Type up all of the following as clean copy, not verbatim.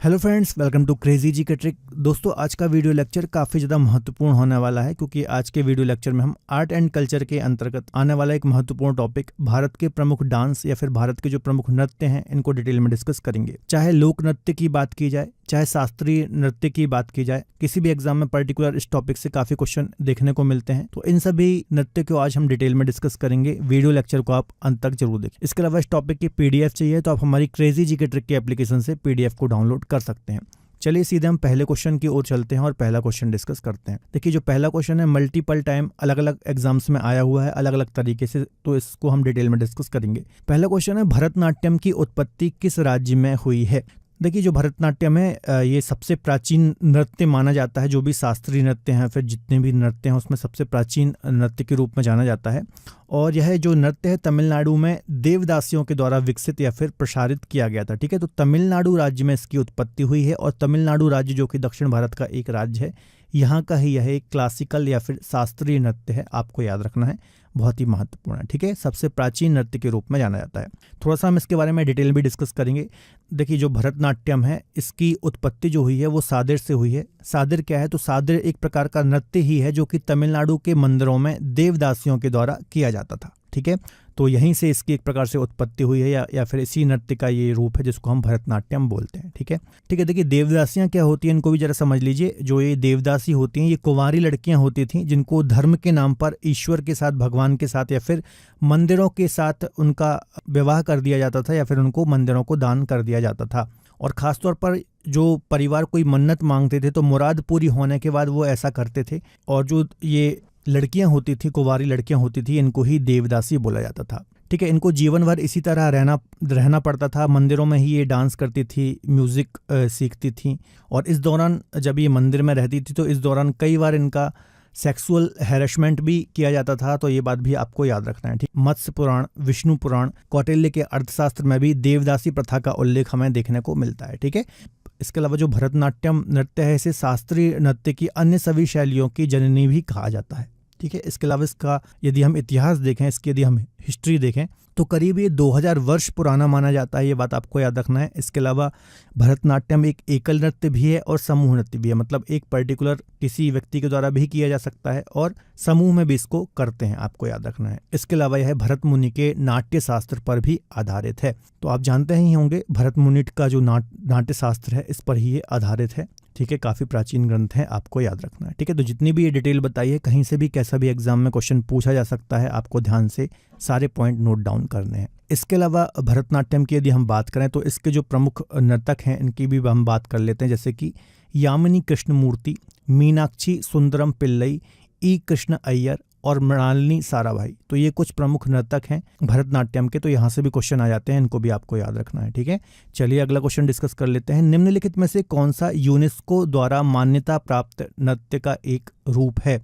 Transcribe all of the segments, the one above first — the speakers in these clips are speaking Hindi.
Hello friends, welcome to crazy ji के ट्रिक। दोस्तों, आज का वीडियो लेक्चर काफ़ी ज़्यादा महत्वपूर्ण होने वाला है क्योंकि आज के वीडियो लेक्चर में हम आर्ट एंड कल्चर के अंतर्गत आने वाला एक महत्वपूर्ण टॉपिक भारत के प्रमुख डांस या फिर भारत के जो प्रमुख नृत्य हैं इनको डिटेल में डिस्कस करेंगे। चाहे लोक नृत्य की बात की जाए, चाहे शास्त्रीय नृत्य की बात की जाए, किसी भी एग्जाम में पर्टिकुलर इस टॉपिक से काफ़ी क्वेश्चन देखने को मिलते हैं। तो इन सभी नृत्य को आज हम डिटेल में डिस्कस करेंगे। वीडियो लेक्चर को आप अंत तक जरूर देखें। इसके अलावा इस टॉपिक की पीडीएफ चाहिए तो आप हमारी क्रेजी जी के ट्रिक के एप्लीकेशन से पीडीएफ को डाउनलोड कर सकते हैं। चलिए सीधे हम पहले क्वेश्चन की ओर चलते हैं और पहला क्वेश्चन डिस्कस करते हैं। देखिए, जो पहला क्वेश्चन है मल्टीपल टाइम अलग अलग एग्जाम्स में आया हुआ है अलग अलग तरीके से, तो इसको हम डिटेल में डिस्कस करेंगे। पहला क्वेश्चन है, भरतनाट्यम की उत्पत्ति किस राज्य में हुई है? देखिए, जो भरतनाट्यम है ये सबसे प्राचीन नृत्य माना जाता है। जो भी शास्त्रीय नृत्य हैं, फिर जितने भी नृत्य हैं उसमें सबसे प्राचीन नृत्य के रूप में जाना जाता है। और यह जो नृत्य है तमिलनाडु में देवदासियों के द्वारा विकसित या फिर प्रसारित किया गया था। ठीक है, तो तमिलनाडु राज्य में इसकी उत्पत्ति हुई है और तमिलनाडु राज्य जो कि दक्षिण भारत का एक राज्य है, यहाँ का ही यह एक क्लासिकल या फिर शास्त्रीय नृत्य है। आपको याद रखना है, बहुत ही महत्वपूर्ण है। ठीक है, सबसे प्राचीन नृत्य के रूप में जाना जाता है। थोड़ा सा हम इसके बारे में डिटेल भी डिस्कस करेंगे। देखिए, जो भरतनाट्यम है इसकी उत्पत्ति जो हुई है वो सादिर से हुई है। सादिर क्या है? तो सादिर एक प्रकार का नृत्य ही है जो कि तमिलनाडु के मंदिरों में देवदासियों के द्वारा किया जाता था। ठीक है, तो यहीं से इसकी एक प्रकार से उत्पत्ति हुई है या फिर इसी नृत्य का ये रूप है जिसको हम भरतनाट्यम बोलते हैं। ठीक है, देखिए देवदासियां क्या होती हैं इनको भी जरा समझ लीजिए। जो ये देवदासी होती हैं ये कुंवारी लड़कियां होती थीं जिनको धर्म के नाम पर ईश्वर के साथ, भगवान के साथ या फिर मंदिरों के साथ उनका विवाह कर दिया जाता था या फिर उनको मंदिरों को दान कर दिया जाता था। और ख़ासतौर पर जो परिवार कोई मन्नत मांगते थे तो मुराद पूरी होने के बाद वो ऐसा करते थे। और जो ये लड़कियां होती थी, कुंवारी लड़कियां होती थी, इनको ही देवदासी बोला जाता था। ठीक है, इनको जीवन भर इसी तरह रहना पड़ता था। मंदिरों में ही ये डांस करती थी, म्यूज़िक सीखती थी। और इस दौरान जब ये मंदिर में रहती थी तो इस दौरान कई बार इनका सेक्सुअल हैरेसमेंट भी किया जाता था। तो ये बात भी आपको याद रखना है। ठीक, मत्स्य पुराण, विष्णु पुराण, कौटिल्य के अर्थशास्त्र में भी देवदासी प्रथा का उल्लेख हमें देखने को मिलता है। ठीक है, इसके अलावा जो भरतनाट्यम नृत्य है इसे शास्त्रीय नृत्य की अन्य सभी शैलियों की जननी भी कहा जाता है। ठीक है, इसके अलावा इसका यदि हम इतिहास देखें, इसकी यदि हम हिस्ट्री देखें तो करीब ये 2000 वर्ष पुराना माना जाता है। ये बात आपको याद रखना है। इसके अलावा भरतनाट्यम एक एकल नृत्य भी है और समूह नृत्य भी है। मतलब एक पर्टिकुलर किसी व्यक्ति के द्वारा भी किया जा सकता है और समूह में भी इसको करते हैं, आपको याद रखना है। इसके अलावा यह भरत मुनि के नाट्य शास्त्र पर भी आधारित है। तो आप जानते ही होंगे भरत मुनि का जो नाट्य शास्त्र है इस पर ही ये आधारित है। ठीक है, काफ़ी प्राचीन ग्रंथ है, आपको याद रखना है। ठीक है, तो जितनी भी ये डिटेल बताई है कहीं से भी कैसा भी एग्जाम में क्वेश्चन पूछा जा सकता है। आपको ध्यान से सारे पॉइंट नोट डाउन करने हैं। इसके अलावा भरतनाट्यम की यदि हम बात करें तो इसके जो प्रमुख नर्तक हैं इनकी भी हम बात कर लेते हैं, जैसे कि यामिनी कृष्णमूर्ति, मीनाक्षी सुंदरम पिल्लई, ई कृष्ण अय्यर और मृणालिनी साराभाई। तो ये कुछ प्रमुख नर्तक हैं भरतनाट्यम के। तो यहाँ से भी क्वेश्चन आ जाते हैं, इनको भी आपको याद रखना है। ठीक है, चलिए अगला क्वेश्चन डिस्कस कर लेते हैं। निम्नलिखित में से कौन सा यूनेस्को द्वारा मान्यता प्राप्त नृत्य का एक रूप है?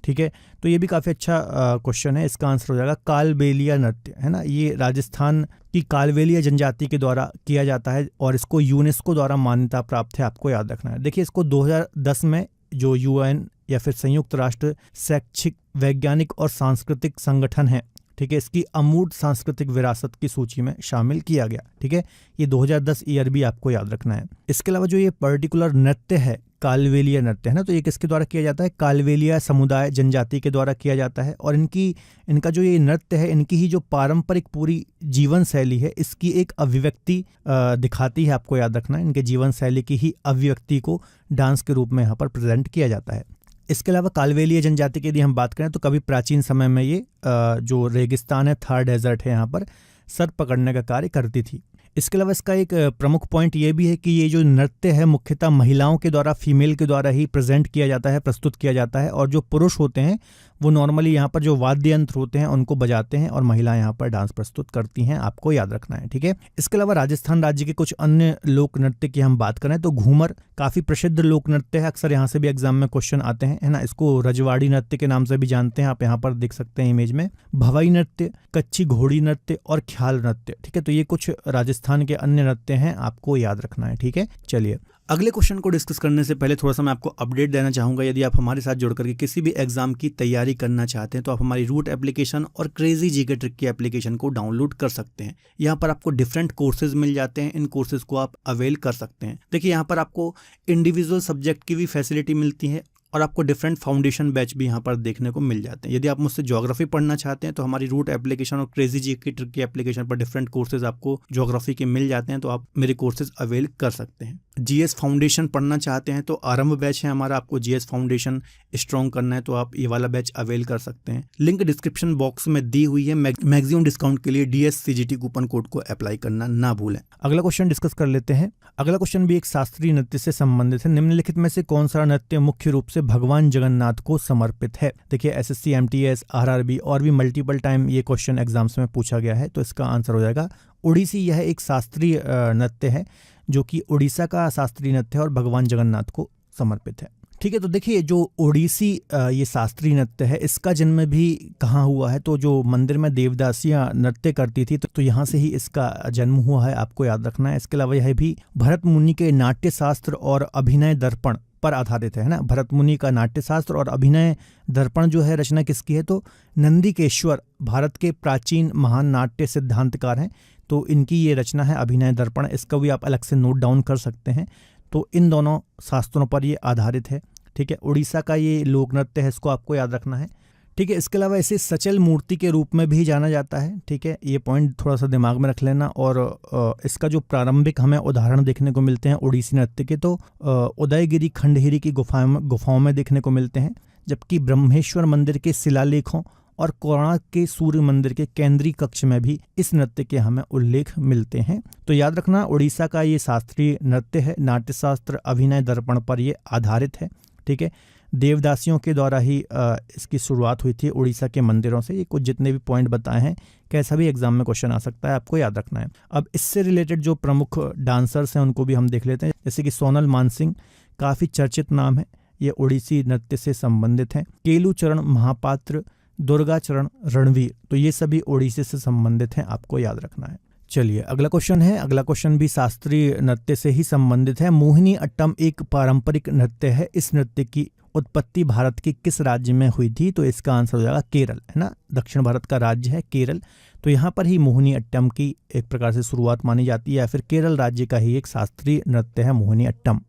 ठीक है, तो ये भी काफ़ी अच्छा क्वेश्चन है। इसका आंसर हो जाएगा कालबेलिया नृत्य, है ना। ये राजस्थान की कालबेलिया जनजाति के द्वारा किया जाता है और इसको यूनेस्को द्वारा मान्यता प्राप्त है, आपको याद रखना है। देखिए, इसको 2010 में जो यूएन या फिर संयुक्त राष्ट्र शैक्षिक, वैज्ञानिक और सांस्कृतिक संगठन है, ठीक है, इसकी अमूर्त सांस्कृतिक विरासत की सूची में शामिल किया गया। ठीक है, ये 2010 ईयर भी आपको याद रखना है। इसके अलावा जो ये पर्टिकुलर नृत्य है कालबेलिया नृत्य, है ना, तो ये किसके द्वारा किया जाता है? कालबेलिया समुदाय जनजाति के द्वारा किया जाता है। और इनका जो ये नृत्य है, इनकी ही जो पारंपरिक पूरी जीवन शैली है इसकी एक अभिव्यक्ति दिखाती है, आपको याद रखना है। इनके जीवन शैली की ही अभिव्यक्ति को डांस के रूप में यहाँ पर प्रेजेंट किया जाता है। इसके अलावा कालबेलिया जनजाति की यदि हम बात करें तो कभी प्राचीन समय में ये जो रेगिस्तान है, थार डेजर्ट है, यहाँ पर सर पकड़ने का कार्य करती थी। इसके अलावा इसका एक प्रमुख पॉइंट ये भी है कि ये जो नृत्य है मुख्यतः महिलाओं के द्वारा, फीमेल के द्वारा ही प्रेजेंट किया जाता है, प्रस्तुत किया जाता है। और जो पुरुष होते हैं वो नॉर्मली यहाँ पर जो वाद्य यंत्र होते हैं उनको बजाते हैं और महिलाएं यहाँ पर डांस प्रस्तुत करती हैं, आपको याद रखना है। ठीक है, इसके अलावा राजस्थान राज्य के कुछ अन्य लोक नृत्य की हम बात करें तो घूमर काफ़ी प्रसिद्ध लोक नृत्य है। अक्सर यहाँ से भी एग्जाम में क्वेश्चन आते हैं, है ना। इसको रजवाड़ी नृत्य के नाम से भी जानते हैं, आप यहाँ पर देख सकते हैं इमेज में। भवई नृत्य, कच्ची घोड़ी नृत्य और ख्याल नृत्य। ठीक है, तो ये कुछ राजस्थान राजस्थान के अन्य नृत्य हैं, आपको याद रखना है। ठीक है, चलिए अगले क्वेश्चन को डिस्कस करने से पहले थोड़ा सा मैं आपको अपडेट देना चाहूँगा। यदि आप हमारे साथ जुड़ करके किसी भी एग्जाम की तैयारी करना चाहते हैं तो आप हमारी रूट एप्लीकेशन और क्रेजी जीके ट्रिक की एप्लीकेशन को डाउनलोड कर सकते हैं। यहाँ पर आपको डिफरेंट कोर्सेज मिल जाते हैं, इन कोर्सेज को आप अवेल कर सकते हैं। देखिए यहाँ पर आपको इंडिविजुअल सब्जेक्ट की भी फैसिलिटी मिलती है और आपको डिफरेंट फाउंडेशन बैच भी यहाँ पर देखने को मिल जाते हैं। यदि आप मुझसे ज्योग्राफी पढ़ना चाहते हैं तो हमारी रूट एप्लीकेशन और क्रेजी जीके ट्रिक की एप्लीकेशन पर डिफरेंट कोर्सेज आपको ज्योग्राफी के मिल जाते हैं, तो आप मेरे कोर्सेज अवेल कर सकते हैं। जीएस फाउंडेशन पढ़ना चाहते हैं तो आरंभ बैच है हमारा, आपको जीएस फाउंडेशन स्ट्रॉन्ग करना है तो आप ये वाला बैच अवेल कर सकते हैं। लिंक डिस्क्रिप्शन बॉक्स में दी हुई है। मैक्सिमम डिस्काउंट के लिए DSCGT कूपन कोड को अप्लाई करना ना भूलें। अगला क्वेश्चन डिस्कस कर लेते हैं। अगला क्वेश्चन भी एक शास्त्रीय नृत्य से संबंधित है। निम्नलिखित में से कौन सा नृत्य मुख्य रूप से भगवान जगन्नाथ को समर्पित है? देखिए SSC, MTS, RRB और भी मल्टीपल टाइम ये क्वेश्चन एग्जाम्स में पूछा गया है, तो इसका आंसर हो जाएगा ओडिसी। यह एक शास्त्रीय नृत्य है जो कि उड़ीसा का शास्त्रीय नृत्य है और भगवान जगन्नाथ को समर्पित है। ठीक है, तो देखिए जो ओडिसी ये शास्त्रीय नृत्य है, इसका जन्म भी कहाँ हुआ है? तो जो मंदिर में देवदासियां नृत्य करती थी तो यहाँ से ही इसका जन्म हुआ है, आपको याद रखना है। इसके अलावा यह भी भरत मुनि के नाट्य शास्त्र और अभिनय दर्पण पर आधारित है ना। भरत मुनि का नाट्य शास्त्र और अभिनय दर्पण जो है रचना किसकी है? तो नंदिकेश्वर भारत के प्राचीन महान नाट्य सिद्धांतकार हैं, तो इनकी ये रचना है अभिनय दर्पण। इसका भी आप अलग से नोट डाउन कर सकते हैं। तो इन दोनों शास्त्रों पर ये आधारित है। ठीक है, उड़ीसा का ये लोक नृत्य है, इसको आपको याद रखना है। ठीक है, इसके अलावा इसे सचल मूर्ति के रूप में भी जाना जाता है। ठीक है, ये पॉइंट थोड़ा सा दिमाग में रख लेना। और इसका जो प्रारंभिक हमें उदाहरण देखने को मिलते हैं उड़ीसी नृत्य के, तो उदयगिरी खंडगिरी की गुफाओं में देखने को मिलते हैं, जबकि ब्रह्मेश्वर मंदिर के शिलालेखों और कोणार्क के सूर्य मंदिर के केंद्रीय कक्ष में भी इस नृत्य के हमें उल्लेख मिलते हैं। तो याद रखना, उड़ीसा का ये शास्त्रीय नृत्य है, नाट्यशास्त्र अभिनय दर्पण पर ये आधारित है। ठीक है, देवदासियों के द्वारा ही इसकी शुरुआत हुई थी उड़ीसा के मंदिरों से। ये कुछ जितने भी पॉइंट बताए हैं, कैसा भी एग्जाम में क्वेश्चन आ सकता है, आपको याद रखना है। अब इससे रिलेटेड जो प्रमुख डांसर्स हैं उनको भी हम देख लेते हैं, जैसे कि सोनल मानसिंह काफ़ी चर्चित नाम है, ये उड़ीसी नृत्य से संबंधित हैं। केलूचरण महापात्र, दुर्गाचरण रणवीर, तो ये सभी ओडिसी से संबंधित हैं, आपको याद रखना है। चलिए अगला क्वेश्चन है। अगला क्वेश्चन भी शास्त्रीय नृत्य से ही संबंधित है। मोहिनी अट्टम एक पारंपरिक नृत्य है। इस नृत्य की उत्पत्ति भारत के किस राज्य में हुई थी? तो इसका आंसर हो जाएगा केरल, है ना। दक्षिण भारत का राज्य है केरल, तो यहाँ पर ही मोहिनी अट्टम की एक प्रकार से शुरुआत मानी जाती है, या फिर केरल राज्य का ही एक शास्त्रीय नृत्य है मोहिनी अट्टम।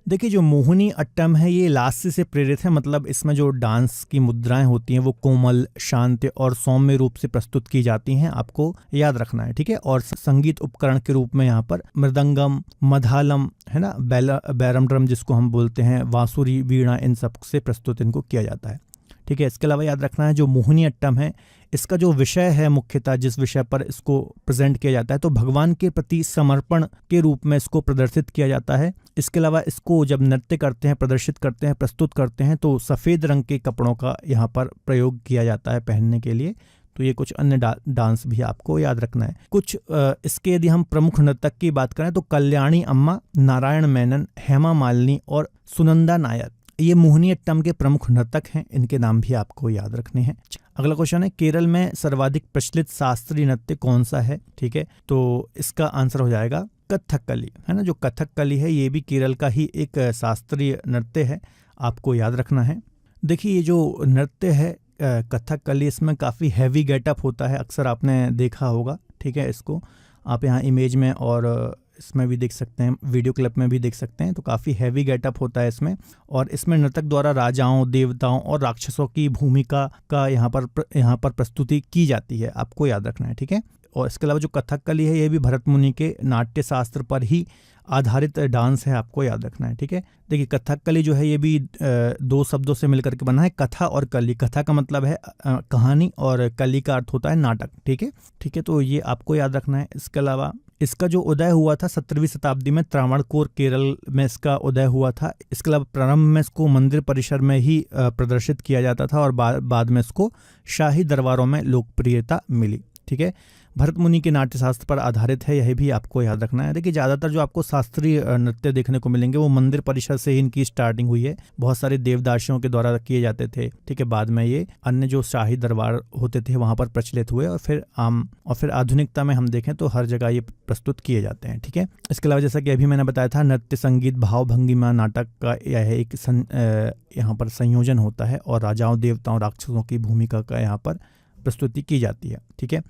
देखिए जो मोहिनी अट्टम है ये लास्य से प्रेरित है, मतलब इसमें जो डांस की मुद्राएं होती हैं वो कोमल, शांत और सौम्य रूप से प्रस्तुत की जाती हैं, आपको याद रखना है। ठीक है, और संगीत उपकरण के रूप में यहाँ पर मृदंगम, मधालम, है ना, बैरम ड्रम जिसको हम बोलते हैं, बांसुरी, वीणा, इन सब से प्रस्तुत इनको किया जाता है। ठीक है, इसके अलावा याद रखना है जो मोहिनी अट्टम है इसका जो विषय है, मुख्यतः जिस विषय पर इसको प्रेजेंट किया जाता है, तो भगवान के प्रति समर्पण के रूप में इसको प्रदर्शित किया जाता है। इसके अलावा इसको जब नृत्य करते हैं, प्रदर्शित करते हैं, प्रस्तुत करते हैं, तो सफ़ेद रंग के कपड़ों का यहाँ पर प्रयोग किया जाता है पहनने के लिए। तो ये कुछ अन्य डांस भी आपको याद रखना है। कुछ इसके यदि हम प्रमुख नर्तक की बात करें तो कल्याणी अम्मा, नारायण मेनन, हेमा मालिनी और सुनंदा नायर, ये मोहिनी अट्टम के प्रमुख नर्तक हैं, इनके नाम भी आपको याद रखने हैं। अगला क्वेश्चन है, केरल में सर्वाधिक प्रचलित शास्त्रीय नृत्य कौन सा है? ठीक है, तो इसका आंसर हो जाएगा कथकली, है ना। जो कथकली है ये भी केरल का ही एक शास्त्रीय नृत्य है, आपको याद रखना है। देखिए ये जो नृत्य है कथकली, इसमें काफ़ी हैवी गेटअप होता है, अक्सर आपने देखा होगा। ठीक है, इसको आप यहाँ इमेज में और इसमें भी देख सकते हैं, वीडियो क्लिप में भी देख सकते हैं, तो काफ़ी हैवी गेटअप होता है इसमें। और इसमें नर्तक द्वारा राजाओं, देवताओं और राक्षसों की भूमिका का यहाँ पर प्रस्तुति की जाती है, आपको याद रखना है। ठीक है, और इसके अलावा जो कथकली है ये भी भरत मुनि के नाट्य शास्त्र पर ही आधारित डांस है, आपको याद रखना है। ठीक है, देखिए कथकली जो है ये भी दो शब्दों से मिलकर के बना है, कथा और कली। कथा का मतलब है कहानी और कली का अर्थ होता है नाटक। ठीक है, तो ये आपको याद रखना है। इसके अलावा इसका जो उदय हुआ था 17वीं शताब्दी में त्रावणकोर केरल में इसका उदय हुआ था। इसके अलावा प्रारंभ में इसको मंदिर परिसर में ही प्रदर्शित किया जाता था और बाद में इसको शाही दरबारों में लोकप्रियता मिली। ठीक है, भरत मुनि के नाट्य शास्त्र पर आधारित है, यह भी आपको याद रखना है। देखिए ज़्यादातर जो आपको शास्त्रीय नृत्य देखने को मिलेंगे वो मंदिर परिसर से ही इनकी स्टार्टिंग हुई है। बहुत सारे देवदासियों के द्वारा किए जाते थे, ठीक है। बाद में ये अन्य जो शाही दरबार होते थे वहाँ पर प्रचलित हुए और फिर आधुनिकता में हम देखें तो हर जगह ये प्रस्तुत किए जाते हैं, ठीक है। इसके अलावा जैसा कि अभी मैंने बताया था, नृत्य, संगीत, भाव भंगिमा नाटक का यह एक यहाँ पर संयोजन होता है और राजाओं, देवताओं, राक्षसों की भूमिका का यहाँ पर प्रस्तुति की जाती है, ठीक है।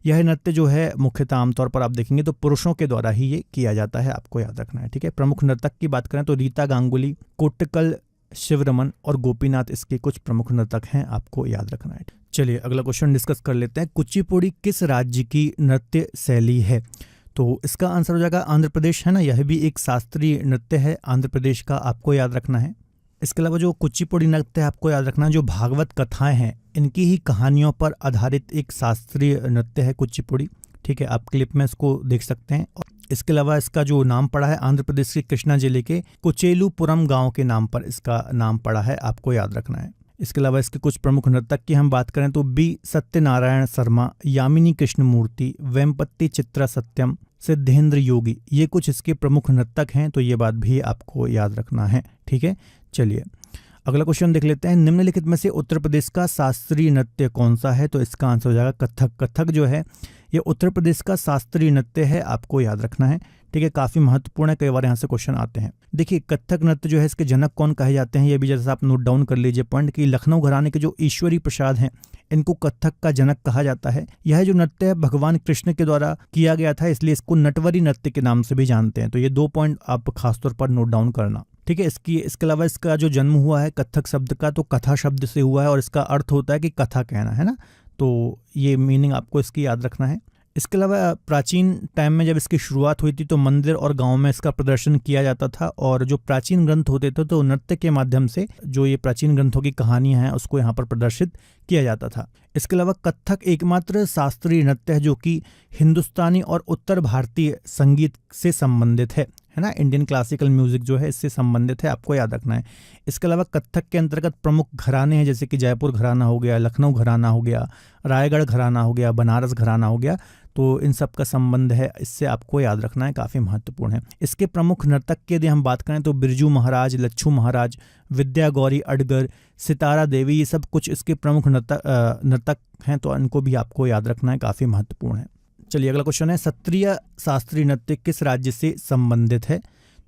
यह नृत्य जो है मुख्यतः आमतौर पर आप देखेंगे तो पुरुषों के द्वारा ही ये किया जाता है, आपको याद रखना है, ठीक है। प्रमुख नर्तक की बात करें तो रीता गांगुली, कोट्टकल शिवरमन और गोपीनाथ इसके कुछ प्रमुख नर्तक हैं, आपको याद रखना है। चलिए अगला क्वेश्चन डिस्कस कर लेते हैं। कुचिपुड़ी किस राज्य की नृत्य शैली है? तो इसका आंसर हो जाएगा आंध्र प्रदेश, है ना। यह भी एक शास्त्रीय नृत्य है आंध्र प्रदेश का, आपको याद रखना है। इसके अलावा जो कुचिपुड़ी नृत्य है आपको याद रखना है, जो भागवत कथाएं हैं इनकी ही कहानियों पर आधारित एक शास्त्रीय नृत्य है कुचिपुड़ी, ठीक है। आप क्लिप में इसको देख सकते हैं। और इसके अलावा इसका जो नाम पड़ा है आंध्र प्रदेश के कृष्णा जिले के कुचेलुपुरम गांव के नाम पर इसका नाम पड़ा है, आपको याद रखना है। इसके अलावा इसके कुछ प्रमुख नर्तक की हम बात करें तो बी सत्यनारायण शर्मा, यामिनी कृष्णमूर्ति, वेम्पत्ति चित्रा सत्यम, सिद्धेंद्र योगी, ये कुछ इसके प्रमुख नर्तक हैं, तो ये बात भी आपको याद रखना है, ठीक है। चलिए अगला क्वेश्चन देख लेते हैं। निम्नलिखित में से उत्तर प्रदेश का शास्त्रीय नृत्य कौन सा है? तो इसका आंसर हो जाएगा कथक। कथक जो है ये उत्तर प्रदेश का शास्त्रीय नृत्य है, आपको याद रखना है, ठीक है। काफ़ी महत्वपूर्ण है, कई बार यहाँ से क्वेश्चन आते हैं। देखिए कथक नृत्य जो है इसके जनक कौन कहे जाते हैं, ये भी जैसा आप नोट डाउन कर लीजिए पॉइंट कि लखनऊ घराने के जो ईश्वरी प्रसाद हैं इनको कथक का जनक कहा जाता है। यह जो नृत्य है भगवान कृष्ण के द्वारा किया गया था, इसलिए इसको नटवरी नृत्य के नाम से भी जानते हैं। तो ये 2 पॉइंट आप खासतौर पर नोट डाउन करना, ठीक है। इसके अलावा इसका जो जन्म हुआ है कथक शब्द का, तो कथा शब्द से हुआ है और इसका अर्थ होता है कि कथा कहना, है ना। तो ये मीनिंग आपको इसकी याद रखना है। इसके अलावा प्राचीन टाइम में जब इसकी शुरुआत हुई थी तो मंदिर और गांव में इसका प्रदर्शन किया जाता था और जो प्राचीन ग्रंथ होते थे तो नृत्य के माध्यम से जो ये प्राचीन ग्रंथों की कहानियां हैं उसको यहाँ पर प्रदर्शित किया जाता था। इसके अलावा कथक एकमात्र शास्त्रीय नृत्य है जो कि हिंदुस्तानी और उत्तर भारतीय संगीत से संबंधित है ना। इंडियन क्लासिकल म्यूजिक जो है इससे संबंधित है, आपको याद रखना है। इसके अलावा कथक के अंतर्गत प्रमुख घराने हैं जैसे कि जयपुर घराना हो गया, लखनऊ घराना हो गया, रायगढ़ घराना हो गया, बनारस घराना हो गया, तो इन सब का संबंध है, इससे आपको याद रखना है, काफ़ी महत्वपूर्ण है। इसके प्रमुख नर्तक की यदि हम बात करें तो बिरजू महाराज, लच्छू महाराज, विद्या गौरी अडगर, सितारा देवी, ये सब कुछ इसके प्रमुख नर्तक हैं, तो इनको भी आपको याद रखना है, काफ़ी महत्वपूर्ण है। चलिए अगला क्वेश्चन है, सत्रिय शास्त्रीय नृत्य किस राज्य से संबंधित है?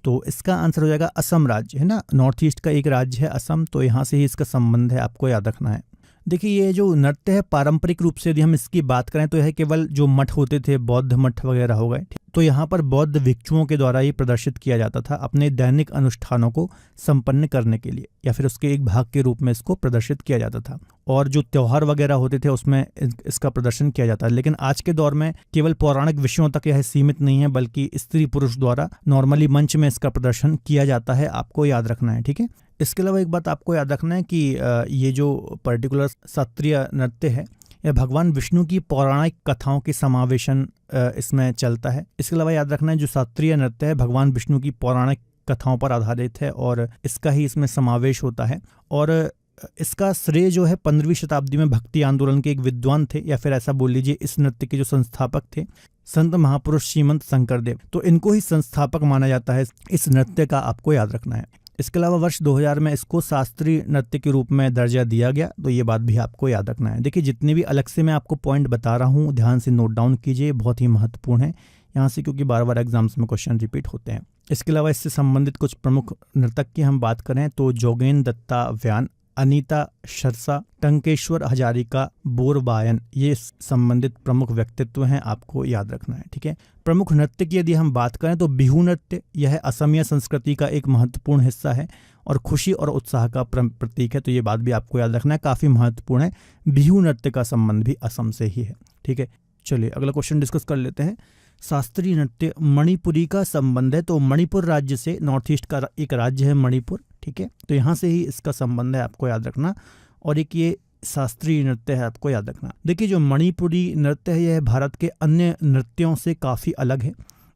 तो इसका आंसर हो जाएगा असम राज्य, है ना। नॉर्थ ईस्ट का एक राज्य है असम, तो यहाँ से ही इसका संबंध है, आपको याद रखना है। देखिए ये जो नृत्य है पारंपरिक रूप से यदि हम इसकी बात करें तो यह केवल जो मठ होते थे, बौद्ध मठ वगैरह हो गए, तो यहाँ पर बौद्ध भिक्षुओं के द्वारा ही प्रदर्शित किया जाता था अपने दैनिक अनुष्ठानों को संपन्न करने के लिए, या फिर उसके एक भाग के रूप में इसको प्रदर्शित किया जाता था। और जो त्योहार वगैरह होते थे उसमें इसका प्रदर्शन किया जाता है। लेकिन आज के दौर में केवल पौराणिक विषयों तक यह सीमित नहीं है, बल्कि स्त्री पुरुष द्वारा नॉर्मली मंच में इसका प्रदर्शन किया जाता है, आपको याद रखना है, ठीक है। इसके अलावा एक बात आपको याद रखना है कि ये जो पर्टिकुलर शास्त्रीय नृत्य है यह भगवान विष्णु की पौराणिक कथाओं के समावेशन इसमें चलता है। इसके अलावा याद रखना है जो शास्त्रीय नृत्य है भगवान विष्णु की पौराणिक कथाओं पर आधारित है और इसका ही इसमें समावेश होता है। और इसका श्रेय जो है 15वीं शताब्दी में भक्ति आंदोलन के एक विद्वान थे, या फिर ऐसा बोल लीजिए इस नृत्य के जो संस्थापक थे संत महापुरुष श्रीमंत शंकरदेव, तो इनको ही संस्थापक माना जाता है इस नृत्य का, आपको याद रखना है। इसके अलावा वर्ष 2000 में इसको शास्त्रीय नृत्य के रूप में दर्जा दिया गया, तो ये बात भी आपको याद रखना है। देखिए जितने भी अलग से मैं आपको पॉइंट बता रहा हूँ ध्यान से नोट डाउन कीजिए, बहुत ही महत्वपूर्ण है यहाँ से, क्योंकि बार बार एग्जाम्स में क्वेश्चन रिपीट होते हैं। इसके अलावा इससे संबंधित कुछ प्रमुख नर्तक की हम बात करें तो जोगेन दत्ता व्यान, अनीता शरसा, टंकेश्वर हजारिका, बोरबायन, ये संबंधित प्रमुख व्यक्तित्व हैं, आपको याद रखना है, ठीक है। प्रमुख नृत्य की यदि हम बात करें तो बिहू नृत्य, यह असमिया संस्कृति का एक महत्वपूर्ण हिस्सा है और खुशी और उत्साह का प्रतीक है, तो ये बात भी आपको याद रखना है, काफ़ी महत्वपूर्ण है। बिहू नृत्य का संबंध भी असम से ही है, ठीक है। चलिए अगला क्वेश्चन डिस्कस कर लेते हैं। शास्त्रीय नृत्य मणिपुरी का संबंध है, तो मणिपुर राज्य से, नॉर्थ ईस्ट का एक राज्य है मणिपुर, ठीक है, तो यहाँ से ही इसका संबंध है, आपको याद रखना। और एक ये शास्त्रीय नृत्य है, आपको याद रखना। देखिए जो मणिपुरी नृत्य है यह भारत के अन्य नृत्यों से काफ़ी अलग है।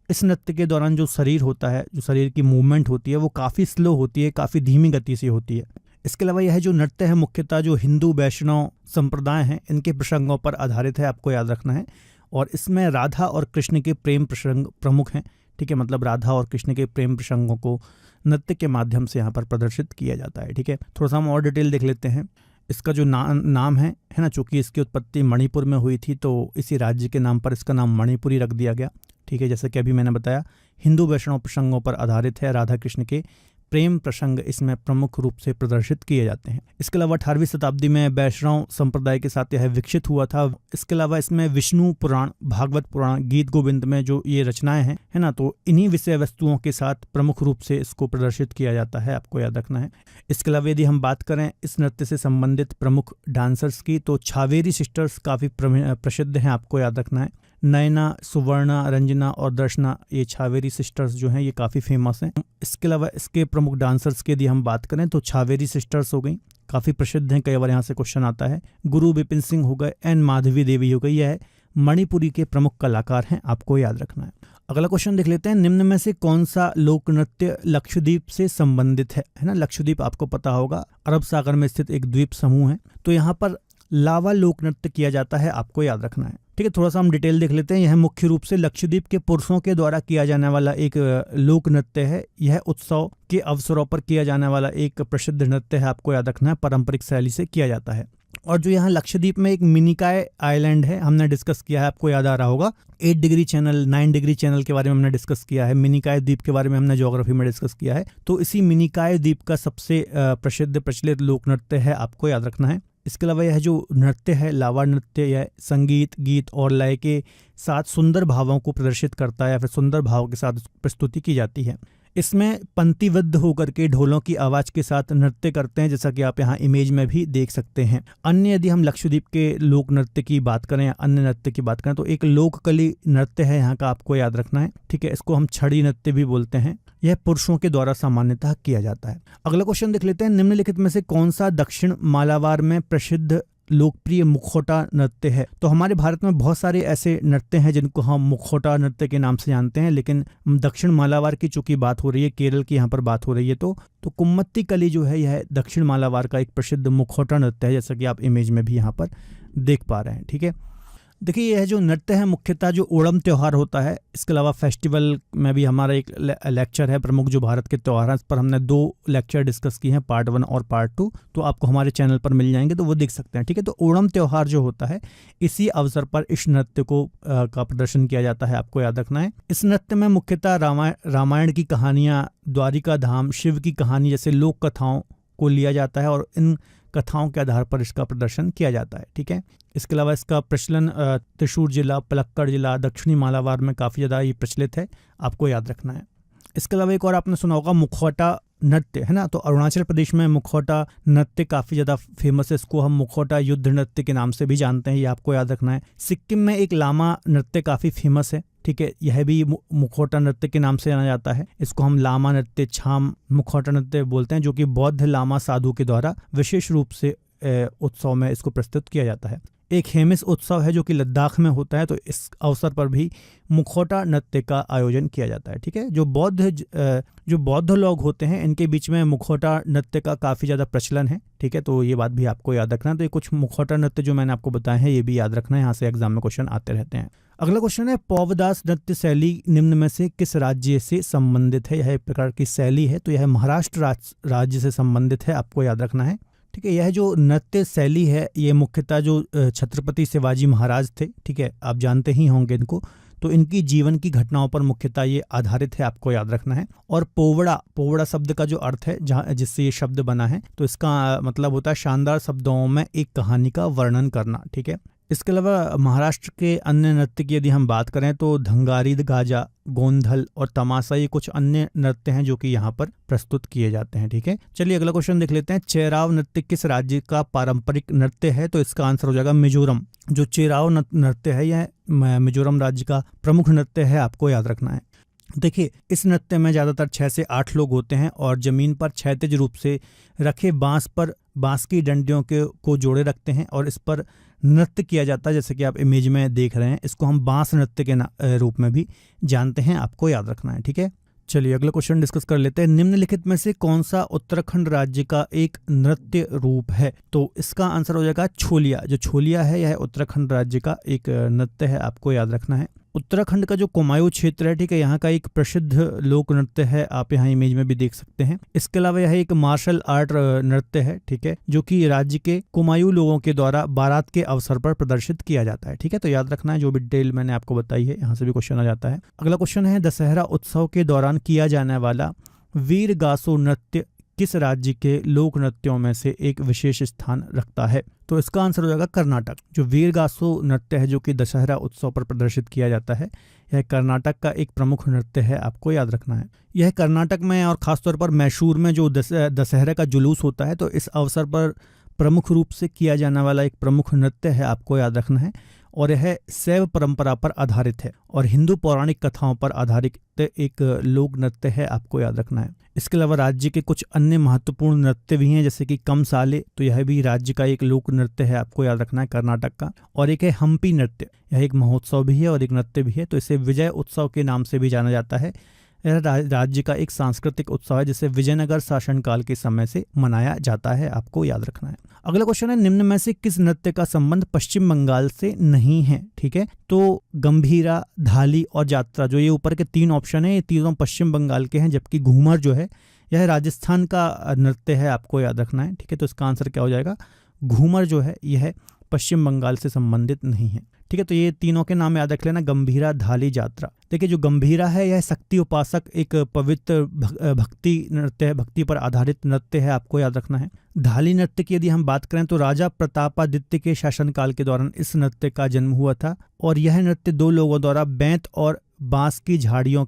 इस नृत्य के दौरान जो शरीर होता है, जो शरीर की मूवमेंट होती है वो काफ़ी स्लो होती है, काफ़ी धीमी गति से होती है। इसके अलावा यह जो नृत्य है मुख्यतः जो हिंदू वैष्णव संप्रदाय हैं इनके प्रसंगों पर आधारित है, आपको याद रखना है। और इसमें राधा और कृष्ण के प्रेम प्रसंग प्रमुख हैं। ठीक है, मतलब राधा और कृष्ण के प्रेम प्रसंगों को नृत्य के माध्यम से यहाँ पर प्रदर्शित किया जाता है। ठीक है, थोड़ा सा हम और डिटेल देख लेते हैं। इसका जो नाम है ना, चूंकि इसकी उत्पत्ति मणिपुर में हुई थी तो इसी राज्य के नाम पर इसका नाम मणिपुरी रख दिया गया। ठीक है, जैसे कि अभी मैंने बताया, हिंदू वैष्णव प्रसंगों पर आधारित है। राधा कृष्ण के प्रेम प्रसंग इसमें प्रमुख रूप से प्रदर्शित किए जाते हैं। इसके अलावा 18वीं शताब्दी में वैष्णव संप्रदाय के साथ यह विकसित हुआ था। इसके अलावा इसमें विष्णु पुराण, भागवत पुराण, गीत गोविंद में जो ये रचनाएं हैं, है ना, तो इन्हीं विषय वस्तुओं के साथ प्रमुख रूप से इसको प्रदर्शित किया जाता है, आपको याद रखना है। इसके अलावा यदि हम बात करें इस नृत्य से संबंधित प्रमुख डांसर्स की, तो छावेरी सिस्टर्स काफ़ी प्रसिद्ध हैं, आपको याद रखना है। नयना, सुवर्णा, रंजना और दर्शना, ये छावेरी सिस्टर्स जो हैं ये काफ़ी फेमस हैं। इसके अलावा इसके प्रमुख डांसर्स की यदि हम बात करें तो छावेरी सिस्टर्स हो गई, काफ़ी प्रसिद्ध हैं, कई बार यहाँ से क्वेश्चन आता है। गुरु बिपिन सिंह हो गए, एन माधवी देवी हो गई, यह मणिपुरी के प्रमुख कलाकार हैं, आपको याद रखना है। अगला क्वेश्चन देख लेते हैं, निम्न में से कौन सा लोक नृत्य लक्षद्वीप से संबंधित है ना। लक्षद्वीप आपको पता होगा अरब सागर में स्थित एक द्वीप समूह है, तो यहाँ पर लावा लोक नृत्य किया जाता है, आपको याद रखना है। ठीक है, थोड़ा सा हम डिटेल देख लेते हैं। यह मुख्य रूप से लक्षद्वीप के पुरुषों के द्वारा किया जाने वाला एक लोक नृत्य है। यह उत्सव के अवसरों पर किया जाने वाला एक प्रसिद्ध नृत्य है, आपको याद रखना है। पारंपरिक शैली से किया जाता है। और जो यहाँ लक्षद्वीप में एक मिनिकॉय आइलैंड है, हमने डिस्कस किया है, आपको याद आ रहा होगा। 8 डिग्री चैनल, 9 डिग्री चैनल के बारे में हमने डिस्कस किया है। मिनिकॉय द्वीप के बारे में हमने ज्योग्राफी में डिस्कस किया है। तो इसी मिनिकॉय द्वीप का सबसे प्रसिद्ध प्रचलित लोक नृत्य है, आपको याद रखना है। इसके अलावा यह जो नृत्य है, लावा नृत्य, यह संगीत, गीत और लय के साथ सुंदर भावों को प्रदर्शित करता है या फिर सुंदर भाव के साथ प्रस्तुति की जाती है। इसमें पंक्तिबद्ध होकर के ढोलों की आवाज़ के साथ नृत्य करते हैं, जैसा कि आप यहाँ इमेज में भी देख सकते हैं। अन्य यदि हम लक्षद्वीप के लोक नृत्य की बात करें या अन्य नृत्य की बात करें तो एक लोककली नृत्य है यहाँ का, आपको याद रखना है। ठीक है, इसको हम छड़ी नृत्य भी बोलते हैं। यह पुरुषों के द्वारा सामान्यतः किया जाता है। अगला क्वेश्चन देख लेते हैं, निम्नलिखित में से कौन सा दक्षिण मालाबार में प्रसिद्ध लोकप्रिय मुखौटा नृत्य है। तो हमारे भारत में बहुत सारे ऐसे नृत्य हैं जिनको हम मुखौटा नृत्य के नाम से जानते हैं, लेकिन दक्षिण मालाबार की चूंकि बात हो रही है, केरल की यहाँ पर बात हो रही है, तो कुम्मत्ती कली जो है यह दक्षिण मालाबार का एक प्रसिद्ध मुखौटा नृत्य है, जैसा कि आप इमेज में भी यहाँ पर देख पा रहे हैं। ठीक है, देखिए यह जो नृत्य है मुख्यतः जो ओणम त्यौहार होता है, इसके अलावा फेस्टिवल में भी हमारा एक लेक्चर है प्रमुख जो भारत के त्यौहार हैं, इस पर हमने 2 लेक्चर डिस्कस किए हैं, पार्ट 1 और पार्ट 2, तो आपको हमारे चैनल पर मिल जाएंगे, तो वो देख सकते हैं। ठीक है, तो ओणम त्यौहार जो होता है इसी अवसर पर इस नृत्य को का प्रदर्शन किया जाता है, आपको याद रखना है। इस नृत्य में मुख्यतः रामायण की कहानियाँ, द्वारिका धाम, शिव की कहानी जैसे लोक कथाओं को लिया जाता है और इन कथाओं के आधार पर इसका प्रदर्शन किया जाता है। ठीक है, इसके अलावा इसका प्रचलन त्रिशूर जिला, पलक्कड़ जिला, दक्षिणी मालाबार में काफ़ी ज़्यादा ये प्रचलित है, आपको याद रखना है। इसके अलावा एक और आपने सुना होगा मुखौटा नृत्य, है ना, तो अरुणाचल प्रदेश में मुखौटा नृत्य काफ़ी ज़्यादा फेमस है, इसको हम मुखौटा युद्ध नृत्य के नाम से भी जानते हैं, ये आपको याद रखना है। सिक्किम में एक लामा नृत्य काफ़ी फेमस है। ठीक है, यह भी मुखौटा नृत्य के नाम से जाना जाता है, इसको हम लामा नृत्य, छाम मुखौटा नृत्य बोलते हैं, जो कि बौद्ध लामा साधु के द्वारा विशेष रूप से उत्सव में इसको प्रस्तुत किया जाता है। एक हेमिस उत्सव है जो कि लद्दाख में होता है, तो इस अवसर पर भी मुखौटा नृत्य का आयोजन किया जाता है। ठीक है, जो बौद्ध लोग होते हैं इनके बीच में मुखौटा नृत्य का काफ़ी ज़्यादा प्रचलन है। ठीक है, तो ये बात भी आपको याद रखना है। तो ये कुछ मुखौटा नृत्य जो मैंने आपको बताए हैं ये भी याद रखना है, यहाँ से एग्जाम में क्वेश्चन आते रहते हैं। अगला क्वेश्चन है, पौवदास नृत्य शैली निम्न में से किस राज्य से संबंधित है। यह एक प्रकार की शैली है, तो यह महाराष्ट्र राज्य से संबंधित है, आपको याद रखना है। ठीक है, यह जो नृत्य शैली है ये मुख्यतः जो छत्रपति शिवाजी महाराज थे, ठीक है, आप जानते ही होंगे इनको, तो इनकी जीवन की घटनाओं पर मुख्यतः ये आधारित है, आपको याद रखना है। और पोवड़ा शब्द का जो अर्थ है जहाँ जिससे ये शब्द बना है, तो इसका मतलब होता है शानदार शब्दों में एक कहानी का वर्णन करना। ठीक है, इसके अलावा महाराष्ट्र के अन्य नृत्य की यदि हम बात करें तो धंगारी, गाजा, गोंधल और तमाशा, ये कुछ अन्य नृत्य हैं जो कि यहाँ पर प्रस्तुत किए जाते हैं। ठीक है, चलिए अगला क्वेश्चन देख लेते हैं, चेराव नृत्य किस राज्य का पारंपरिक नृत्य है। तो इसका आंसर हो जाएगा मिजोरम। जो चेराव नृत्य है यह मिजोरम राज्य का प्रमुख नृत्य है, आपको याद रखना है। देखिए इस नृत्य में ज़्यादातर 6 से 8 लोग होते हैं और ज़मीन पर क्षैतिज रूप से रखे बांस की डंडियों को जोड़े रखते हैं और इस पर नृत्य किया जाता है, जैसे कि आप इमेज में देख रहे हैं। इसको हम बांस नृत्य के रूप में भी जानते हैं, आपको याद रखना है। ठीक है, चलिए अगला क्वेश्चन डिस्कस कर लेते हैं। निम्नलिखित में से कौन सा उत्तराखंड राज्य का एक नृत्य रूप है? तो इसका आंसर हो जाएगा छोलिया। जो छोलिया है यह उत्तराखंड राज्य का एक नृत्य है, आपको याद रखना है। उत्तराखंड का जो कुमाऊं क्षेत्र है, ठीक है, यहाँ का एक प्रसिद्ध लोक नृत्य है, आप यहाँ इमेज में भी देख सकते हैं। इसके अलावा यह एक मार्शल आर्ट नृत्य है, ठीक है, जो कि राज्य के कुमाऊं लोगों के द्वारा बारात के अवसर पर प्रदर्शित किया जाता है। ठीक है, तो याद रखना है जो भी डिटेल मैंने आपको बताई है, यहाँ से भी क्वेश्चन आ जाता है। अगला क्वेश्चन है, दशहरा उत्सव के दौरान किया जाने वाला वीर गासो नृत्य किस राज्य के लोक नृत्यों में से एक विशेष स्थान रखता है? तो इसका आंसर हो जाएगा कर्नाटक। जो वीर गासो नृत्य है जो कि दशहरा उत्सव पर प्रदर्शित किया जाता है, यह कर्नाटक का एक प्रमुख नृत्य है, आपको याद रखना है। यह कर्नाटक में और खासतौर पर मैसूर में जो दशहरा का जुलूस होता है, तो इस अवसर पर प्रमुख रूप से किया जाने वाला एक प्रमुख नृत्य है, आपको याद रखना है। और यह शैव परंपरा पर आधारित है और हिंदू पौराणिक कथाओं पर आधारित एक लोक नृत्य है, आपको याद रखना है। इसके अलावा राज्य के कुछ अन्य महत्वपूर्ण नृत्य भी हैं, जैसे कि कमसाले, तो यह भी राज्य का एक लोक नृत्य है, आपको याद रखना है, कर्नाटक का। और एक है हम्पी नृत्य, यह एक महोत्सव भी है और एक नृत्य भी है, तो इसे विजय उत्सव के नाम से भी जाना जाता है। यह राज्य का एक सांस्कृतिक उत्सव है जिसे विजयनगर शासनकाल के समय से मनाया जाता है, आपको याद रखना है। अगला क्वेश्चन है, निम्न में से किस नृत्य का संबंध पश्चिम बंगाल से नहीं है? ठीक है, तो गंभीरा, धाली और जात्रा, जो ये ऊपर के तीन ऑप्शन है, ये तीनों पश्चिम बंगाल के हैं, जबकि घूमर जो है यह राजस्थान का नृत्य है, आपको याद रखना है। ठीक है, तो इसका आंसर क्या हो जाएगा? घूमर जो है यह पश्चिम बंगाल से संबंधित नहीं है। ठीक है, तो ये तीनों के नाम याद रख लेना, गंभीरा, धाली, जात्रा। देखिए, जो गंभीरा है यह शक्ति उपासक एक पवित्र भक्ति नृत्य है, भक्ति पर आधारित नृत्य है, आपको याद रखना है। धाली नृत्य की यदि हम बात करें तो राजा प्रतापादित्य के शासनकाल के दौरान इस नृत्य का जन्म हुआ था और यह नृत्य दो लोगों द्वारा बेंत और बांस की झाड़ियों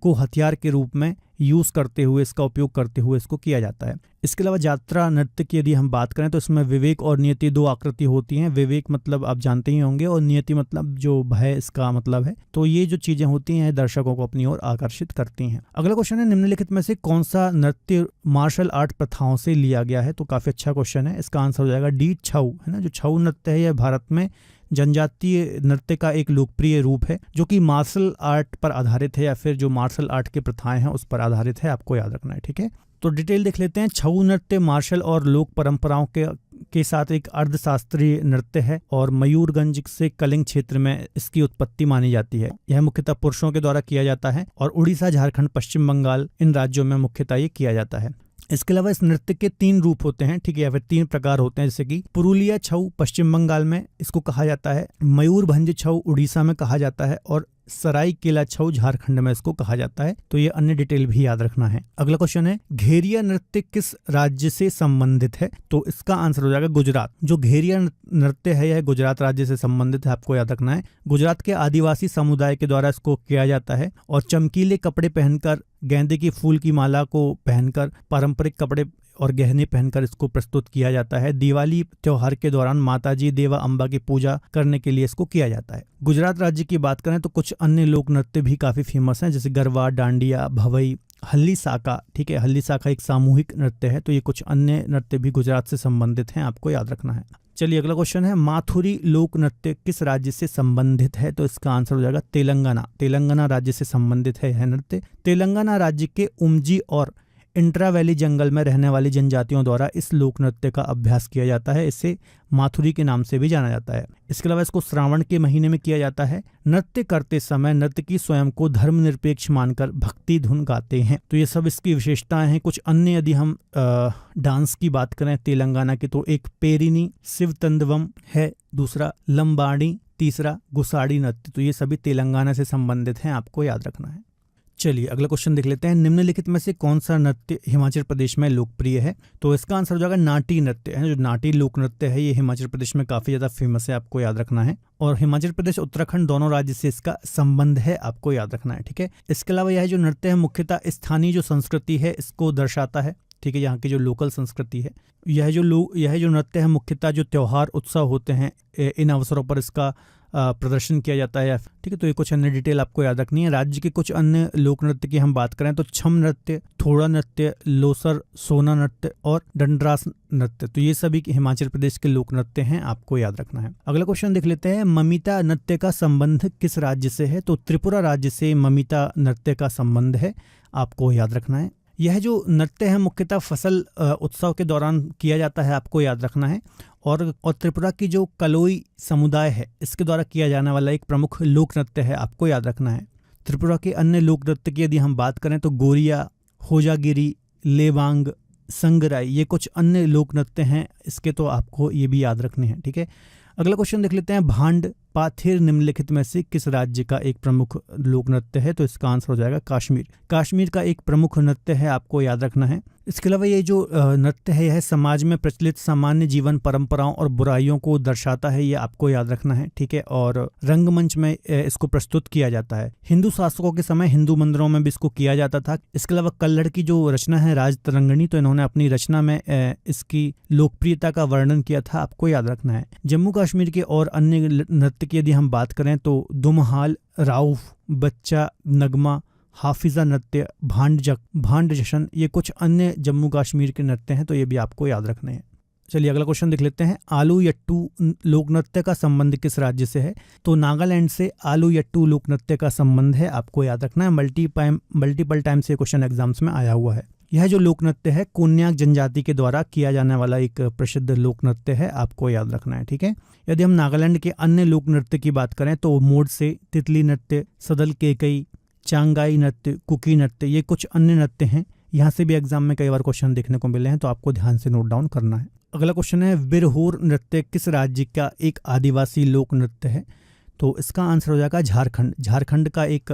को हथियार के रूप में यूज करते हुए, इसका उपयोग करते हुए इसको किया जाता है। इसके अलावा जात्रा नृत्य की यदि हम बात करें तो इसमें विवेक और नियति दो आकृति होती हैं। विवेक मतलब आप जानते ही होंगे और नियति मतलब जो भय, इसका मतलब है। तो ये जो चीजें होती हैं दर्शकों को अपनी ओर आकर्षित करती हैं। अगला क्वेश्चन है, निम्नलिखित में से कौन सा नृत्य मार्शल आर्ट प्रथाओं से लिया गया है? तो काफी अच्छा क्वेश्चन है, इसका आंसर हो जाएगा डी, छऊ, है ना। जो छऊ नृत्य है यह भारत में जनजातीय नृत्य का एक लोकप्रिय रूप है जो कि मार्शल आर्ट पर आधारित है या फिर जो मार्शल आर्ट की प्रथाएं हैं उस पर आधारित है, आपको याद रखना है। ठीक है, तो डिटेल देख लेते हैं। छऊ नृत्य मार्शल और लोक परंपराओं के साथ एक अर्धशास्त्रीय नृत्य है और मयूरगंज से कलिंग क्षेत्र में इसकी उत्पत्ति मानी जाती है। यह मुख्यतः पुरुषों के द्वारा किया जाता है और उड़ीसा, झारखंड, पश्चिम बंगाल, इन राज्यों में मुख्यतः ये किया जाता है। इसके अलावा इस नृत्य के तीन रूप होते हैं, ठीक है, या फिर तीन प्रकार होते हैं, जैसे कि पुरुलिया छऊ पश्चिम बंगाल में इसको कहा जाता है, मयूरभंज छऊ उड़ीसा में कहा जाता है और सरायकेला छऊ झारखंड में इसको कहा जाता है। तो ये अन्य डिटेल भी याद रखना है। अगला क्वेश्चन है, घेरिया नृत्य किस राज्य से संबंधित है? तो इसका आंसर हो जाएगा गुजरात। जो घेरिया नृत्य है यह गुजरात राज्य से संबंधित है, आपको याद रखना है। गुजरात के आदिवासी समुदाय के द्वारा इसको किया जाता है और चमकीले कपड़े पहनकर, गेंदे की फूल की माला को पहनकर, पारंपरिक कपड़े और गहने पहनकर इसको प्रस्तुत किया जाता है। दिवाली त्योहार के दौरान माताजी देवा अम्बा की पूजा करने के लिए इसको किया जाता है। गुजरात राज्य की बात करें तो कुछ अन्य लोक नृत्य भी काफी फेमस हैं, जैसे गरबा, डांडिया, भवई, हल्ली साका। ठीक है, हल्ली साका एक सामूहिक नृत्य है। तो ये कुछ अन्य नृत्य भी गुजरात से संबंधित हैं, आपको याद रखना है। चलिए अगला क्वेश्चन है, माथुरी लोक नृत्य किस राज्य से संबंधित है? तो इसका आंसर हो जाएगा तेलंगाना। तेलंगाना राज्य से संबंधित है यह नृत्य। तेलंगाना राज्य के उमजी और इंट्रा वैली जंगल में रहने वाली जनजातियों द्वारा इस लोक नृत्य का अभ्यास किया जाता है। इसे माथुरी के नाम से भी जाना जाता है। इसके अलावा इसको श्रावण के महीने में किया जाता है। नृत्य करते समय नर्तकी स्वयं को धर्मनिरपेक्ष मानकर भक्ति धुन गाते हैं। तो ये सब इसकी विशेषताएं हैं। कुछ अन्य यदि हम डांस की बात करें तेलंगाना की, तो एक पेरिनी शिवतंदवम है, दूसरा लंबाड़ी, तीसरा गुसाड़ी नृत्य। तो ये सभी तेलंगाना से संबंधित हैं, आपको याद रखना है। चलिए अगला क्वेश्चन देख लेते हैं, निम्नलिखित में से कौन सा नृत्य हिमाचल प्रदेश में लोकप्रिय है? तो इसका आंसर हो जाएगा नाटी नृत्य है। जो नाटी लोक नृत्य है ये हिमाचल प्रदेश में काफी ज्यादा फेमस है, आपको याद रखना है। और हिमाचल प्रदेश, उत्तराखंड दोनों राज्य से इसका संबंध है, आपको याद रखना है। ठीक है, इसके अलावा यह जो नृत्य है मुख्यतः स्थानीय जो संस्कृति है इसको दर्शाता है। ठीक है, यहाँ की जो लोकल संस्कृति है, यह जो नृत्य है मुख्यतः जो त्योहार उत्सव होते हैं इन अवसरों पर इसका प्रदर्शन किया जाता है, ठीक है। तो ये कुछ अन्य डिटेल आपको याद रखनी है। राज्य के कुछ अन्य लोक नृत्य की हम बात करें तो छम नृत्य, थोड़ा नृत्य, लोसर, सोना नृत्य और डंडरास नृत्य, तो ये सभी हिमाचल प्रदेश के लोक नृत्य हैं, आपको याद रखना है। अगला क्वेश्चन देख लेते हैं, ममिता नृत्य का संबंध किस राज्य से है? तो त्रिपुरा राज्य से ममिता नृत्य का संबंध है, आपको याद रखना है। यह जो नृत्य है मुख्यतः फसल उत्सव के दौरान किया जाता है, आपको याद रखना है। और त्रिपुरा की जो कलोई समुदाय है इसके द्वारा किया जाने वाला एक प्रमुख लोक नृत्य है, आपको याद रखना है। त्रिपुरा के अन्य लोक नृत्य की यदि हम बात करें तो गोरिया, होजागिरी, लेवांग, संगराई, ये कुछ अन्य लोक नृत्य हैं, इसके तो आपको ये भी याद रखने हैं, ठीक है। अगला क्वेश्चन देख लेते हैं, भांड पाथिर निम्नलिखित में से किस राज्य का एक प्रमुख लोक नृत्य है? तो इसका आंसर हो जाएगा कश्मीर। कश्मीर का एक प्रमुख नृत्य है, आपको याद रखना है। इसके अलावा ये जो नृत्य है यह समाज में प्रचलित सामान्य जीवन परंपराओं और बुराइयों को दर्शाता है, ये आपको याद रखना है, ठीक है। और रंगमंच में इसको प्रस्तुत किया जाता है। हिंदू शासकों के समय हिंदू मंदिरों में भी इसको किया जाता था। इसके अलावा कल्लड़ की जो रचना है राज तरंगिणी, तो इन्होंने अपनी रचना में इसकी लोकप्रियता का वर्णन किया था, आपको याद रखना है। जम्मू कश्मीर के और अन्य नृत्य की यदि हम बात करें तो दुमहाल, राउफ, बच्चा, नगमा, हाफिजा नृत्य, भांड जशन, ये कुछ अन्य जम्मू कश्मीर के नृत्य हैं, तो ये भी आपको याद रखने हैं। चलिए अगला क्वेश्चन देख लेते हैं, आलू यट्टू लोक नृत्य का संबंध किस राज्य से है? तो नागालैंड से आलू यट्टू लोक नृत्य का संबंध है, आपको याद रखना है। मल्टीपल टाइम से क्वेश्चन एग्जाम्स में आया हुआ है। यह जो लोक नृत्य है कोन्याक जनजाति के द्वारा किया जाने वाला एक प्रसिद्ध लोक नृत्य है, आपको याद रखना है, ठीक है। यदि हम नागालैंड के अन्य लोक नृत्य की बात करें तो मोडसे, तितली नृत्य, सदल केकई, चांगाई नृत्य, कुकी नृत्य, ये कुछ अन्य नृत्य हैं। यहाँ से भी एग्जाम में कई बार क्वेश्चन देखने को मिले हैं, तो आपको ध्यान से नोट डाउन करना है। अगला क्वेश्चन है, बिरहोर नृत्य किस राज्य का एक आदिवासी लोक नृत्य है? तो इसका आंसर हो जाएगा झारखंड। झारखंड का एक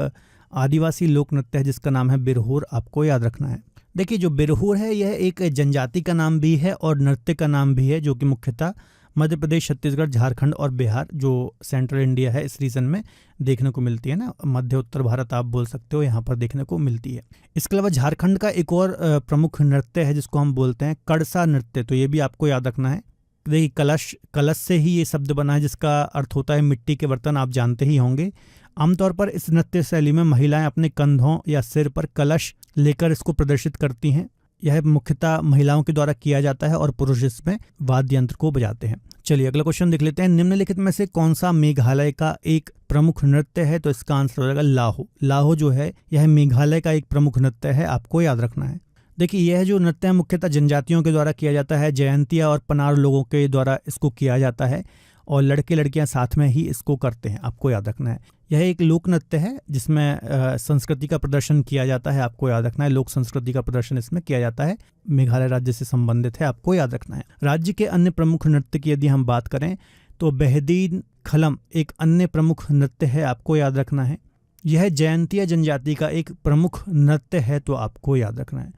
आदिवासी लोक नृत्य है जिसका नाम है बिरहोर, आपको याद रखना है। देखिए जो बिरहोर है यह एक जनजाति का नाम भी है और नृत्य का नाम भी है, जो कि मुख्यतः मध्य प्रदेश, छत्तीसगढ़, झारखंड और बिहार, जो सेंट्रल इंडिया है इस रीजन में देखने को मिलती है ना, मध्य उत्तर भारत आप बोल सकते हो, यहाँ पर देखने को मिलती है। इसके अलावा झारखंड का एक और प्रमुख नृत्य है जिसको हम बोलते हैं कड़सा नृत्य, तो ये भी आपको याद रखना है। देखिए कलश से ही ये शब्द बना है जिसका अर्थ होता है मिट्टी के बर्तन, आप जानते ही होंगे। आमतौर पर इस नृत्य शैली में महिलाएं अपने कंधों या सिर पर कलश लेकर इसको प्रदर्शित करती हैं। यह मुख्यतः महिलाओं के द्वारा किया जाता है और पुरुष इसमें वाद्य यंत्र को बजाते हैं। चलिए अगला क्वेश्चन देख लेते हैं, निम्नलिखित में से कौन सा मेघालय का एक प्रमुख नृत्य है? तो इसका आंसर हो जाएगा लाहो। लाहो जो है यह मेघालय का एक प्रमुख नृत्य है, आपको याद रखना है। देखिए यह जो नृत्य है मुख्यतः जनजातियों के द्वारा किया जाता है, जयंतिया और पनार लोगों के द्वारा इसको किया जाता है और लड़के लड़कियां साथ में ही इसको करते हैं, आपको याद रखना है। यह एक लोक नृत्य है जिसमें संस्कृति का प्रदर्शन किया जाता है, आपको याद रखना है। लोक संस्कृति का प्रदर्शन इसमें किया जाता है, मेघालय राज्य से संबंधित है, आपको याद रखना है। राज्य के अन्य प्रमुख नृत्य की यदि हम बात करें तो बेहदीन खलम एक अन्य प्रमुख नृत्य है, आपको याद रखना है। यह जयंतिया जनजाति का एक प्रमुख नृत्य है, तो आपको याद रखना है।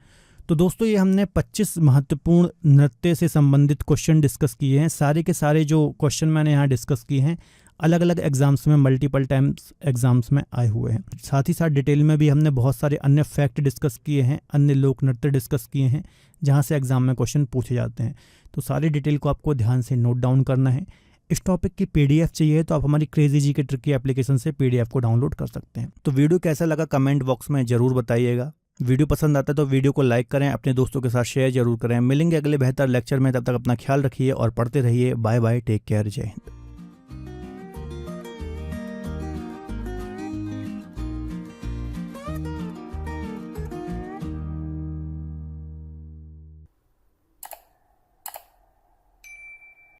तो दोस्तों ये हमने 25 महत्वपूर्ण नृत्य से संबंधित क्वेश्चन डिस्कस किए हैं। सारे के सारे जो क्वेश्चन मैंने यहाँ डिस्कस किए हैं अलग अलग एग्जाम्स में, मल्टीपल टाइम्स एग्जाम्स में आए हुए हैं। साथ ही साथ डिटेल में भी हमने बहुत सारे अन्य फैक्ट डिस्कस किए हैं, अन्य लोक नृत्य डिस्कस किए हैं जहाँ से एग्जाम में क्वेश्चन पूछे जाते हैं। तो सारी डिटेल को आपको ध्यान से नोट डाउन करना है। इस टॉपिक की PDF चाहिए तो आप हमारी क्रेजी जीके ट्रिक की एप्लीकेशन से PDF को डाउनलोड कर सकते हैं। तो वीडियो कैसा लगा कमेंट बॉक्स में जरूर बताइएगा। वीडियो पसंद आता है तो वीडियो को लाइक करें, अपने दोस्तों के साथ शेयर जरूर करें। मिलेंगे अगले बेहतर लेक्चर में, तब तक अपना ख्याल रखिए और पढ़ते रहिए। बाय बाय, टेक केयर, जय हिंद।